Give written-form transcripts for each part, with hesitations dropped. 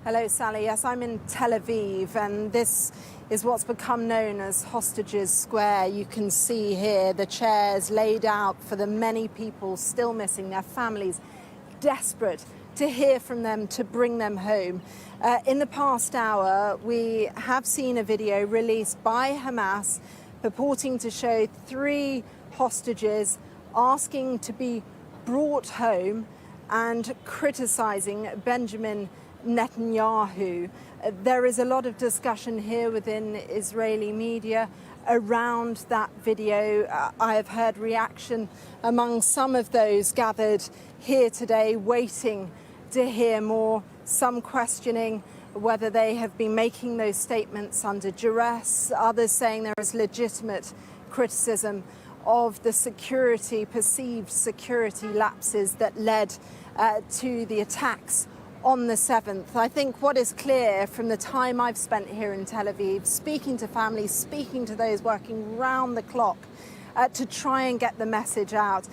Hello, Sally. Yes, I'm in Tel Aviv, and this is what's become known as Hostages Square. You can see here the chairs laid out for the many people still missing, their families desperate to hear from them, to bring them home. In the past hour, we have seen a video released by Hamas purporting to show 3 hostages asking to be brought home and criticizing Benjamin Netanyahu. There is a lot of discussion here within Israeli media around that video. I have heard reaction among some of those gathered here today waiting to hear more, some questioning whether they have been making those statements under duress, others saying there is legitimate criticism of the perceived security lapses that led to the attacks on the 7th. I think what is clear from the time I've spent here in Tel Aviv, speaking to families, speaking to those working round the clock to try and get the message out,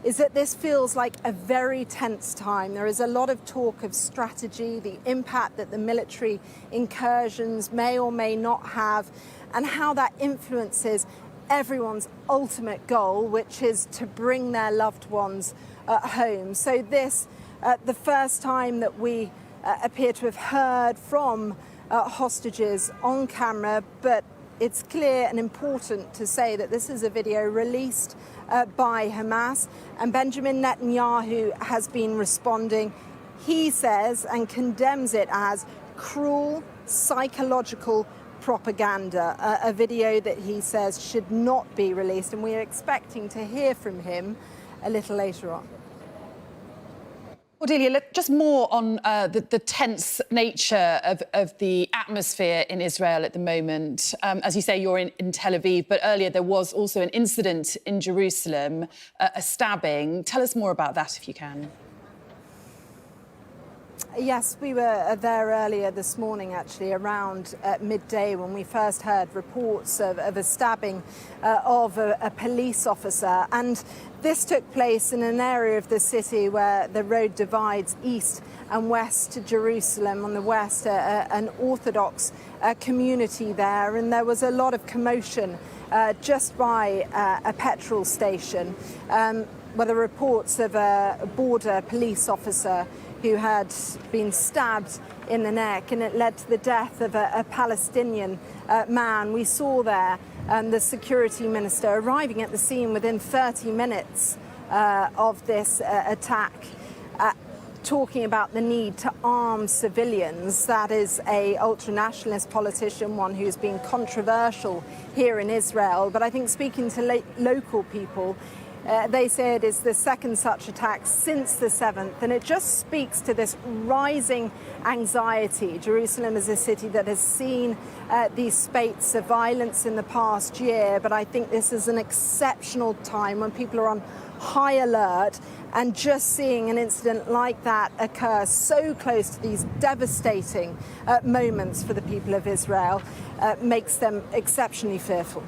is that this feels like a very tense time. There is a lot of talk of strategy, the impact that the military incursions may or may not have, and how that influences everyone's ultimate goal, which is to bring their loved ones home. So this, the first time that we appear to have heard from hostages on camera, but it's clear and important to say that this is a video released by Hamas, and Benjamin Netanyahu has been responding. He says and condemns it as cruel, psychological propaganda, a video that he says should not be released, and we are expecting to hear from him a little later on. Cordelia, just more on the tense nature of the atmosphere in Israel at the moment. As you say, you're in Tel Aviv, but earlier there was also an incident in Jerusalem, a stabbing. Tell us more about that, if you can. Yes, we were there earlier this morning, actually, around midday, when we first heard reports of a stabbing of a police officer. And this took place in an area of the city where the road divides east and west to Jerusalem. On the west, an Orthodox community there, and there was a lot of commotion just by a petrol station, where the reports of a border police officer who had been stabbed in the neck, and it led to the death of a Palestinian man. We saw there the security minister arriving at the scene within 30 minutes of this attack, talking about the need to arm civilians. That is a ultra-nationalist politician, one who's been controversial here in Israel. But I think speaking to local people, they say it is the second such attack since the 7th, and it just speaks to this rising anxiety. Jerusalem is a city that has seen these spates of violence in the past year, but I think this is an exceptional time when people are on high alert, and just seeing an incident like that occur so close to these devastating moments for the people of Israel makes them exceptionally fearful.